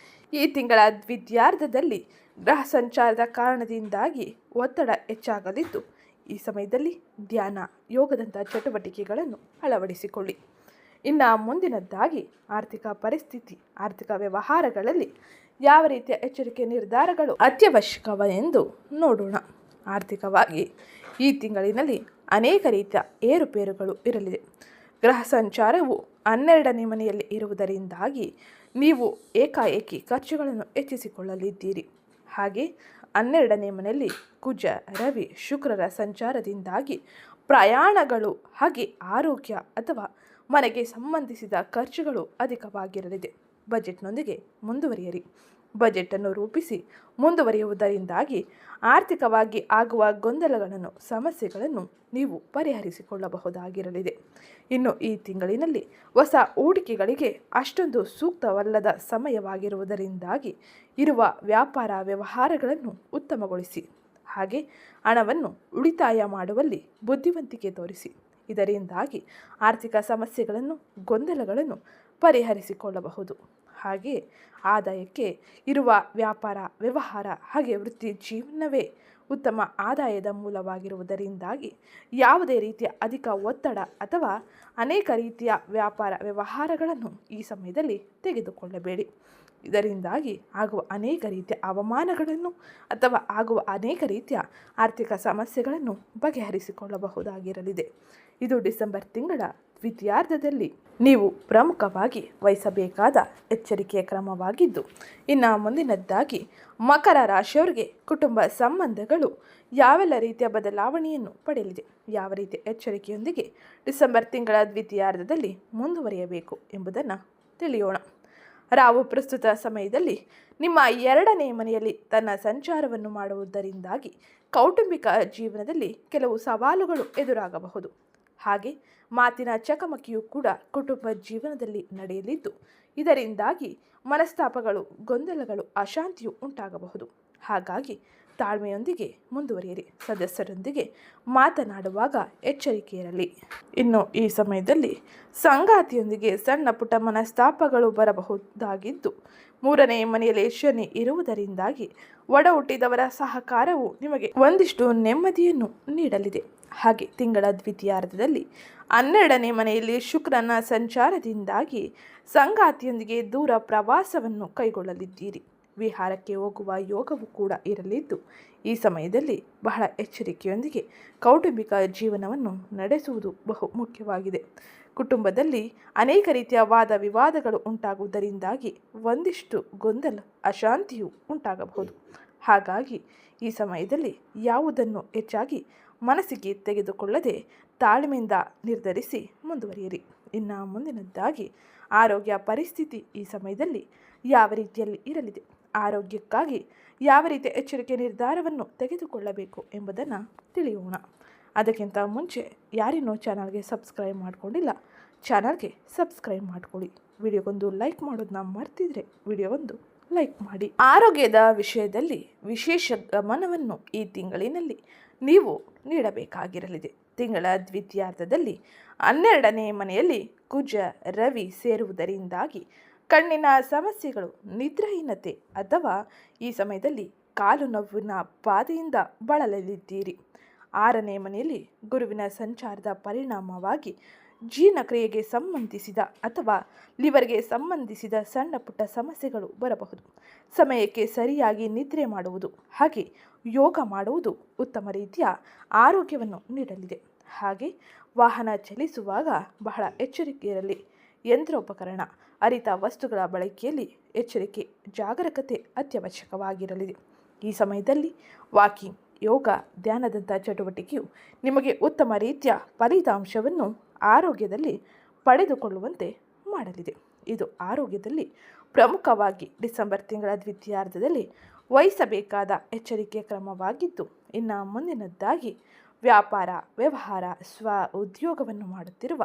ಈ ತಿಂಗಳ ದ್ವಿತೀಯಾರ್ಧದಲ್ಲಿ ಗ್ರಹ ಸಂಚಾರದ ಕಾರಣದಿಂದಾಗಿ ಒತ್ತಡ ಹೆಚ್ಚಾಗಲಿದ್ದು, ಈ ಸಮಯದಲ್ಲಿ ಧ್ಯಾನ, ಯೋಗದಂಥ ಚಟುವಟಿಕೆಗಳನ್ನು ಅಳವಡಿಸಿಕೊಳ್ಳಿ. ಇನ್ನು ಮುಂದಿನದ್ದಾಗಿ ಆರ್ಥಿಕ ಪರಿಸ್ಥಿತಿ, ಆರ್ಥಿಕ ವ್ಯವಹಾರಗಳಲ್ಲಿ ಯಾವ ರೀತಿಯ ಎಚ್ಚರಿಕೆ ನಿರ್ಧಾರಗಳು ಅತ್ಯವಶ್ಯಕವೆಂದು ನೋಡೋಣ. ಆರ್ಥಿಕವಾಗಿ ಈ ತಿಂಗಳಿನಲ್ಲಿ ಅನೇಕ ರೀತಿಯ ಏರುಪೇರುಗಳು ಇರಲಿದೆ. ಗ್ರಹ ಸಂಚಾರವು 12ನೇ ಮನೆಯಲ್ಲಿ ಇರುವುದರಿಂದಾಗಿ ನೀವು ಏಕಾಏಕಿ ಖರ್ಚುಗಳನ್ನು ಹೆಚ್ಚಿಸಿಕೊಳ್ಳಲಿದ್ದೀರಿ. ಹಾಗೆ 12ನೇ ಮನೆಯಲ್ಲಿ ಕುಜ ರವಿ ಶುಕ್ರರ ಸಂಚಾರದಿಂದಾಗಿ ಪ್ರಯಾಣಗಳು ಹಾಗೆ ಆರೋಗ್ಯ ಅಥವಾ ಮನೆಗೆ ಸಂಬಂಧಿಸಿದ ಖರ್ಚುಗಳು ಅಧಿಕವಾಗಿರಲಿದೆ. ಬಜೆಟ್ನೊಂದಿಗೆ ಮುಂದುವರಿಯಿರಿ. ಬಜೆಟನ್ನು ರೂಪಿಸಿ ಮುಂದುವರಿಯುವುದರಿಂದಾಗಿ ಆರ್ಥಿಕವಾಗಿ ಆಗುವ ಗೊಂದಲಗಳನ್ನು ಸಮಸ್ಯೆಗಳನ್ನು ನೀವು ಪರಿಹರಿಸಿಕೊಳ್ಳಬಹುದಾಗಿರಲಿದೆ. ಇನ್ನು ಈ ತಿಂಗಳಿನಲ್ಲಿ ಹೊಸ ಹೂಡಿಕೆಗಳಿಗೆ ಅಷ್ಟೊಂದು ಸೂಕ್ತವಲ್ಲದ ಸಮಯವಾಗಿರುವುದರಿಂದಾಗಿ ಇರುವ ವ್ಯಾಪಾರ ವ್ಯವಹಾರಗಳನ್ನು ಉತ್ತಮಗೊಳಿಸಿ. ಹಾಗೆ ಹಣವನ್ನು ಉಳಿತಾಯ ಮಾಡುವಲ್ಲಿ ಬುದ್ಧಿವಂತಿಕೆ ತೋರಿಸಿ. ಇದರಿಂದಾಗಿ ಆರ್ಥಿಕ ಸಮಸ್ಯೆಗಳನ್ನು ಗೊಂದಲಗಳನ್ನು ಪರಿಹರಿಸಿಕೊಳ್ಳಬಹುದು. ಹಾಗೆಯೇ ಆದಾಯಕ್ಕೆ ಇರುವ ವ್ಯಾಪಾರ ವ್ಯವಹಾರ ಹಾಗೆ ವೃತ್ತಿ ಜೀವನವೇ ಉತ್ತಮ ಆದಾಯದ ಮೂಲವಾಗಿರುವುದರಿಂದಾಗಿ ಯಾವುದೇ ರೀತಿಯ ಅಧಿಕ ಒತ್ತಡ ಅಥವಾ ಅನೇಕ ರೀತಿಯ ವ್ಯಾಪಾರ ವ್ಯವಹಾರಗಳನ್ನು ಈ ಸಮಯದಲ್ಲಿ ತೆಗೆದುಕೊಳ್ಳಬೇಡಿ. ಇದರಿಂದಾಗಿ ಆಗುವ ಅನೇಕ ರೀತಿಯ ಅವಮಾನಗಳನ್ನು ಅಥವಾ ಆಗುವ ಅನೇಕ ರೀತಿಯ ಆರ್ಥಿಕ ಸಮಸ್ಯೆಗಳನ್ನು ಬಗೆಹರಿಸಿಕೊಳ್ಳಬಹುದಾಗಿರಲಿದೆ. ಇದು ಡಿಸೆಂಬರ್ ತಿಂಗಳ ದ್ವಿತೀಯಾರ್ಧದಲ್ಲಿ ನೀವು ಪ್ರಮುಖವಾಗಿ ವಹಿಸಬೇಕಾದ ಎಚ್ಚರಿಕೆಯ ಕ್ರಮವಾಗಿದ್ದು, ಇನ್ನು ಮುಂದಿನದ್ದಾಗಿ ಮಕರ ರಾಶಿಯವರಿಗೆ ಕುಟುಂಬ ಸಂಬಂಧಗಳು ಯಾವೆಲ್ಲ ರೀತಿಯ ಬದಲಾವಣೆಯನ್ನು ಪಡೆಯಲಿದೆ, ಯಾವ ರೀತಿಯ ಎಚ್ಚರಿಕೆಯೊಂದಿಗೆ ಡಿಸೆಂಬರ್ ತಿಂಗಳ ದ್ವಿತೀಯಾರ್ಧದಲ್ಲಿ ಮುಂದುವರಿಯಬೇಕು ಎಂಬುದನ್ನು ತಿಳಿಯೋಣ. ರಾಹು ಪ್ರಸ್ತುತ ಸಮಯದಲ್ಲಿ ನಿಮ್ಮ 2ನೇ ಮನೆಯಲ್ಲಿ ತನ್ನ ಸಂಚಾರವನ್ನು ಮಾಡುವುದರಿಂದಾಗಿ ಕೌಟುಂಬಿಕ ಜೀವನದಲ್ಲಿ ಕೆಲವು ಸವಾಲುಗಳು ಎದುರಾಗಬಹುದು. ಹಾಗೆ ಮಾತಿನ ಚಕಮಕಿಯೂ ಕೂಡ ಕುಟುಂಬ ಜೀವನದಲ್ಲಿ ನಡೆಯಲಿದ್ದು, ಇದರಿಂದಾಗಿ ಮನಸ್ತಾಪಗಳು, ಗೊಂದಲಗಳು, ಅಶಾಂತಿಯು ಉಂಟಾಗಬಹುದು. ಹಾಗಾಗಿ ತಾಳ್ಮೆಯೊಂದಿಗೆ ಮುಂದುವರಿಯಿರಿ. ಸದಸ್ಯರೊಂದಿಗೆ ಮಾತನಾಡುವಾಗ ಎಚ್ಚರಿಕೆ ಇರಲಿ. ಇನ್ನು ಈ ಸಮಯದಲ್ಲಿ ಸಂಗಾತಿಯೊಂದಿಗೆ ಸಣ್ಣ ಪುಟ್ಟ ಮನಸ್ತಾಪಗಳು ಬರಬಹುದಾಗಿದ್ದು, 3ನೇ ಮನೆಯಲ್ಲಿ ಶನಿ ಇರುವುದರಿಂದಾಗಿ ಒಡ ಹುಟ್ಟಿದವರ ಸಹಕಾರವು ನಿಮಗೆ ಒಂದಿಷ್ಟು ನೆಮ್ಮದಿಯನ್ನು ನೀಡಲಿದೆ. ಹಾಗೆ ತಿಂಗಳ ದ್ವಿತೀಯಾರ್ಧದಲ್ಲಿ 12ನೇ ಮನೆಯಲ್ಲಿ ಶುಕ್ರನ ಸಂಚಾರದಿಂದಾಗಿ ಸಂಗಾತಿಯೊಂದಿಗೆ ದೂರ ಪ್ರವಾಸವನ್ನು ಕೈಗೊಳ್ಳಲಿದ್ದೀರಿ. ವಿಹಾರಕ್ಕೆ ಹೋಗುವ ಯೋಗವೂ ಕೂಡ ಇರಲಿದ್ದು, ಈ ಸಮಯದಲ್ಲಿ ಬಹಳ ಎಚ್ಚರಿಕೆಯೊಂದಿಗೆ ಕೌಟುಂಬಿಕ ಜೀವನವನ್ನು ನಡೆಸುವುದು ಬಹು ಮುಖ್ಯವಾಗಿದೆ. ಕುಟುಂಬದಲ್ಲಿ ಅನೇಕ ರೀತಿಯ ವಾದ ವಿವಾದಗಳು ಉಂಟಾಗುವುದರಿಂದಾಗಿ ಒಂದಿಷ್ಟು ಗೊಂದಲ, ಅಶಾಂತಿಯು ಉಂಟಾಗಬಹುದು. ಹಾಗಾಗಿ ಈ ಸಮಯದಲ್ಲಿ ಯಾವುದನ್ನು ಹೆಚ್ಚಾಗಿ ಮನಸ್ಸಿಗೆ ತೆಗೆದುಕೊಳ್ಳದೆ ತಾಳ್ಮೆಯಿಂದ ನಿರ್ಧರಿಸಿ ಮುಂದುವರಿಯಿರಿ. ಇನ್ನು ಮುಂದಿನದ್ದಾಗಿ ಆರೋಗ್ಯ ಪರಿಸ್ಥಿತಿ ಈ ಸಮಯದಲ್ಲಿ ಯಾವ ರೀತಿಯಲ್ಲಿ ಇರಲಿದೆ, ಆರೋಗ್ಯಕ್ಕಾಗಿ ಯಾವ ರೀತಿಯ ಎಚ್ಚರಿಕೆ ನಿರ್ಧಾರವನ್ನು ತೆಗೆದುಕೊಳ್ಳಬೇಕು ಎಂಬುದನ್ನು ತಿಳಿಯೋಣ. ಅದಕ್ಕಿಂತ ಮುಂಚೆ ಯಾರಿನ್ನೂ ಚಾನಲ್ಗೆ ಸಬ್ಸ್ಕ್ರೈಬ್ ಮಾಡಿಕೊಂಡಿಲ್ಲ, ಚಾನಲ್ಗೆ ಸಬ್ಸ್ಕ್ರೈಬ್ ಮಾಡಿಕೊಳ್ಳಿ. ವಿಡಿಯೋಗೊಂದು ಲೈಕ್ ಮಾಡೋದನ್ನ ಮರ್ತಿದ್ರೆ ವಿಡಿಯೋಗೊಂದು ಲೈಕ್ ಮಾಡಿ. ಆರೋಗ್ಯದ ವಿಷಯದಲ್ಲಿ ವಿಶೇಷ ಗಮನವನ್ನು ಈ ತಿಂಗಳಿನಲ್ಲಿ ನೀವು ನೀಡಬೇಕಾಗಿರಲಿದೆ. ತಿಂಗಳ ದ್ವಿತೀಯಾರ್ಧದಲ್ಲಿ 12ನೇ ಮನೆಯಲ್ಲಿ ಕುಜ ರವಿ ಸೇರುವುದರಿಂದಾಗಿ ಕಣ್ಣಿನ ಸಮಸ್ಯೆಗಳು, ನಿದ್ರಾಹೀನತೆ ಅಥವಾ ಈ ಸಮಯದಲ್ಲಿ ಕಾಲು ನೋವಿನ ಬಾಧೆಯಿಂದ ಬಳಲಲಿದ್ದೀರಿ. 6ನೇ ಮನೆಯಲ್ಲಿ ಗುರುವಿನ ಸಂಚಾರದ ಪರಿಣಾಮವಾಗಿ ಜೀರ್ಣಕ್ರಿಯೆಗೆ ಸಂಬಂಧಿಸಿದ ಅಥವಾ ಲಿವರ್ಗೆ ಸಂಬಂಧಿಸಿದ ಸಣ್ಣ ಪುಟ್ಟ ಸಮಸ್ಯೆಗಳು ಬರಬಹುದು. ಸಮಯಕ್ಕೆ ಸರಿಯಾಗಿ ನಿದ್ರೆ ಮಾಡುವುದು ಹಾಗೆ ಯೋಗ ಮಾಡುವುದು ಉತ್ತಮ ರೀತಿಯ ಆರೋಗ್ಯವನ್ನು ನೀಡಲಿದೆ. ಹಾಗೆ ವಾಹನ ಚಲಿಸುವಾಗ ಬಹಳ ಎಚ್ಚರಿಕೆ ಇರಲಿ. ಯಂತ್ರೋಪಕರಣ, ಹರಿತ ವಸ್ತುಗಳ ಬಳಕೆಯಲ್ಲಿ ಎಚ್ಚರಿಕೆ, ಜಾಗರೂಕತೆ ಅತ್ಯವಶ್ಯಕವಾಗಿರಲಿದೆ. ಈ ಸಮಯದಲ್ಲಿ ವಾಕಿಂಗ್, ಯೋಗ, ಧ್ಯಾನದಂಥ ಚಟುವಟಿಕೆಯು ನಿಮಗೆ ಉತ್ತಮ ರೀತಿಯ ಫಲಿತಾಂಶವನ್ನು ಆರೋಗ್ಯದಲ್ಲಿ ಪಡೆದುಕೊಳ್ಳುವಂತೆ ಮಾಡಲಿದೆ. ಇದು ಆರೋಗ್ಯದಲ್ಲಿ ಪ್ರಮುಖವಾಗಿ ಡಿಸೆಂಬರ್ ತಿಂಗಳ ದ್ವಿತೀಯಾರ್ಧದಲ್ಲಿ ವಹಿಸಬೇಕಾದ ಎಚ್ಚರಿಕೆಯ ಕ್ರಮವಾಗಿದ್ದು, ಇನ್ನು ಮುಂದಿನದ್ದಾಗಿ ವ್ಯಾಪಾರ ವ್ಯವಹಾರ ಸ್ವ ಉದ್ಯೋಗವನ್ನು ಮಾಡುತ್ತಿರುವ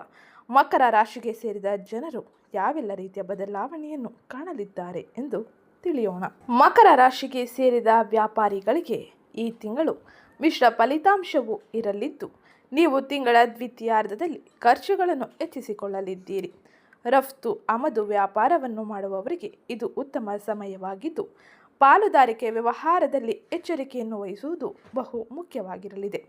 ಮಕರ ರಾಶಿಗೆ ಸೇರಿದ ಜನರು ಯಾವೆಲ್ಲ ರೀತಿಯ ಬದಲಾವಣೆಯನ್ನು ಕಾಣಲಿದ್ದಾರೆ ಎಂದು ತಿಳಿಯೋಣ. ಮಕರ ರಾಶಿಗೆ ಸೇರಿದ ವ್ಯಾಪಾರಿಗಳಿಗೆ ಈ ತಿಂಗಳು ಮಿಶ್ರ ಫಲಿತಾಂಶವೂ ಇರಲಿದ್ದು, ನೀವು ತಿಂಗಳ ದ್ವಿತೀಯಾರ್ಧದಲ್ಲಿ ಖರ್ಚುಗಳನ್ನು ಹೆಚ್ಚಿಸಿಕೊಳ್ಳಲಿದ್ದೀರಿ. ರಫ್ತು ಆಮದು ವ್ಯಾಪಾರವನ್ನು ಮಾಡುವವರಿಗೆ ಇದು ಉತ್ತಮ ಸಮಯವಾಗಿದ್ದು, ಪಾಲುದಾರಿಕೆ ವ್ಯವಹಾರದಲ್ಲಿ ಎಚ್ಚರಿಕೆಯನ್ನು ವಹಿಸುವುದು ಬಹು ಮುಖ್ಯವಾಗಿರಲಿದೆ.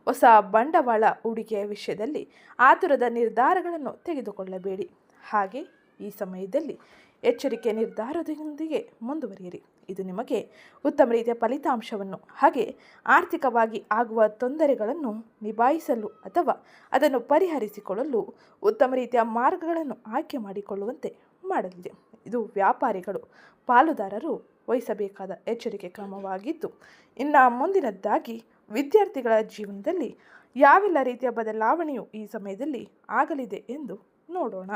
ಹೊಸ ಬಂಡವಾಳ ಹೂಡಿಕೆಯ ವಿಷಯದಲ್ಲಿ ಆತುರದ ನಿರ್ಧಾರಗಳನ್ನು ತೆಗೆದುಕೊಳ್ಳಬೇಡಿ. ಹಾಗೆ ಈ ಸಮಯದಲ್ಲಿ ಎಚ್ಚರಿಕೆ ನಿರ್ಧಾರದೊಂದಿಗೆ ಮುಂದುವರಿಯಿರಿ. ಇದು ನಿಮಗೆ ಉತ್ತಮ ರೀತಿಯ ಫಲಿತಾಂಶವನ್ನು ಹಾಗೆ ಆರ್ಥಿಕವಾಗಿ ಆಗುವ ತೊಂದರೆಗಳನ್ನು ನಿಭಾಯಿಸಲು ಅಥವಾ ಅದನ್ನು ಪರಿಹರಿಸಿಕೊಳ್ಳಲು ಉತ್ತಮ ರೀತಿಯ ಮಾರ್ಗಗಳನ್ನು ಆಯ್ಕೆ ಮಾಡಿಕೊಳ್ಳುವಂತೆ ಮಾಡಲಿದೆ. ಇದು ವ್ಯಾಪಾರಿಗಳು ಪಾಲುದಾರರು ವಹಿಸಬೇಕಾದ ಎಚ್ಚರಿಕೆ ಕ್ರಮವಾಗಿದ್ದು, ಇನ್ನು ಮುಂದಿನದ್ದಾಗಿ ವಿದ್ಯಾರ್ಥಿಗಳ ಜೀವನದಲ್ಲಿ ಯಾವೆಲ್ಲ ರೀತಿಯ ಬದಲಾವಣೆಯು ಈ ಸಮಯದಲ್ಲಿ ಆಗಲಿದೆ ಎಂದು ನೋಡೋಣ.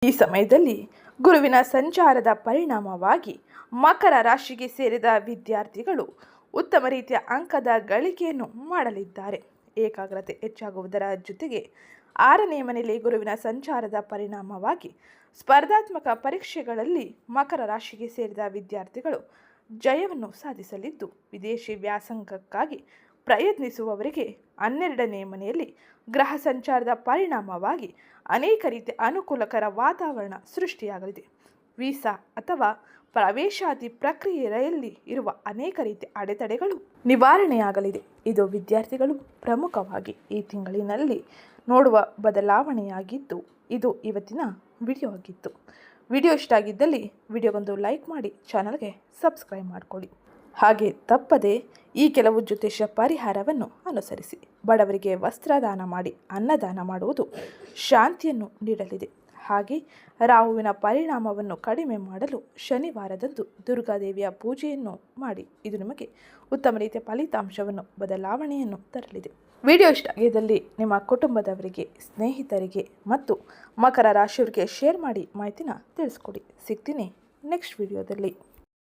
ಈ ಸಮಯದಲ್ಲಿ ಗುರುವಿನ ಸಂಚಾರದ ಪರಿಣಾಮವಾಗಿ ಮಕರ ರಾಶಿಗೆ ಸೇರಿದ ವಿದ್ಯಾರ್ಥಿಗಳು ಉತ್ತಮ ರೀತಿಯ ಅಂಕದ ಗಳಿಕೆಯನ್ನು ಮಾಡಲಿದ್ದಾರೆ. ಏಕಾಗ್ರತೆ ಹೆಚ್ಚಾಗುವುದರ ಜೊತೆಗೆ 6ನೇ ಮನೆಯಲ್ಲಿ ಗುರುವಿನ ಸಂಚಾರದ ಪರಿಣಾಮವಾಗಿ ಸ್ಪರ್ಧಾತ್ಮಕ ಪರೀಕ್ಷೆಗಳಲ್ಲಿ ಮಕರ ರಾಶಿಗೆ ಸೇರಿದ ವಿದ್ಯಾರ್ಥಿಗಳು ಜಯವನ್ನು ಸಾಧಿಸಲಿದ್ದು, ವಿದೇಶಿ ವ್ಯಾಸಂಗಕ್ಕಾಗಿ ಪ್ರಯತ್ನಿಸುವವರಿಗೆ 12ನೇ ಮನೆಯಲ್ಲಿ ಗ್ರಹ ಸಂಚಾರದ ಪರಿಣಾಮವಾಗಿ ಅನೇಕ ರೀತಿಯ ಅನುಕೂಲಕರ ವಾತಾವರಣ ಸೃಷ್ಟಿಯಾಗಲಿದೆ. ವೀಸಾ ಅಥವಾ ಪ್ರವೇಶಾತಿ ಪ್ರಕ್ರಿಯೆಯಲ್ಲಿ ಇರುವ ಅನೇಕ ರೀತಿಯ ಅಡೆತಡೆಗಳು ನಿವಾರಣೆಯಾಗಲಿದೆ. ಇದು ವಿದ್ಯಾರ್ಥಿಗಳು ಪ್ರಮುಖವಾಗಿ ಈ ತಿಂಗಳಿನಲ್ಲಿ ನೋಡುವ ಬದಲಾವಣೆಯಾಗಿದ್ದು, ಇದು ಇವತ್ತಿನ ವಿಡಿಯೋ ಆಗಿತ್ತು. ವಿಡಿಯೋ ಇಷ್ಟ ಆಗಿದ್ದಲ್ಲಿ ವಿಡಿಯೋಗೊಂದು ಲೈಕ್ ಮಾಡಿ ಚಾನಲ್ಗೆ ಸಬ್ಸ್ಕ್ರೈಬ್ ಮಾಡಿಕೊಳ್ಳಿ. ಹಾಗೆ ತಪ್ಪದೆ ಈ ಕೆಲವು ಜ್ಯೋತಿಷ್ಯ ಪರಿಹಾರವನ್ನು ಅನುಸರಿಸಿ. ಬಡವರಿಗೆ ವಸ್ತ್ರದಾನ ಮಾಡಿ ಅನ್ನದಾನ ಮಾಡುವುದು ಶಾಂತಿಯನ್ನು ನೀಡಲಿದೆ. ಹಾಗೆ ರಾಹುವಿನ ಪರಿಣಾಮವನ್ನು ಕಡಿಮೆ ಮಾಡಲು ಶನಿವಾರದಂದು ದುರ್ಗಾದೇವಿಯ ಪೂಜೆಯನ್ನು ಮಾಡಿ. ಇದು ನಿಮಗೆ ಉತ್ತಮ ರೀತಿಯ ಫಲಿತಾಂಶವನ್ನು ಬದಲಾವಣೆಯನ್ನು ತರಲಿದೆ. ವಿಡಿಯೋ ಇಷ್ಟ ಆಗಿದ್ದಲ್ಲಿ ನಿಮ್ಮ ಕುಟುಂಬದವರಿಗೆ, ಸ್ನೇಹಿತರಿಗೆ ಮತ್ತು ಮಕರ ರಾಶಿಯವರಿಗೆ ಶೇರ್ ಮಾಡಿ ಮಾಹಿತಿನ ತಿಳಿಸ್ಕೊಡಿ. ಸಿಗ್ತೀನಿ ನೆಕ್ಸ್ಟ್ ವಿಡಿಯೋದಲ್ಲಿ.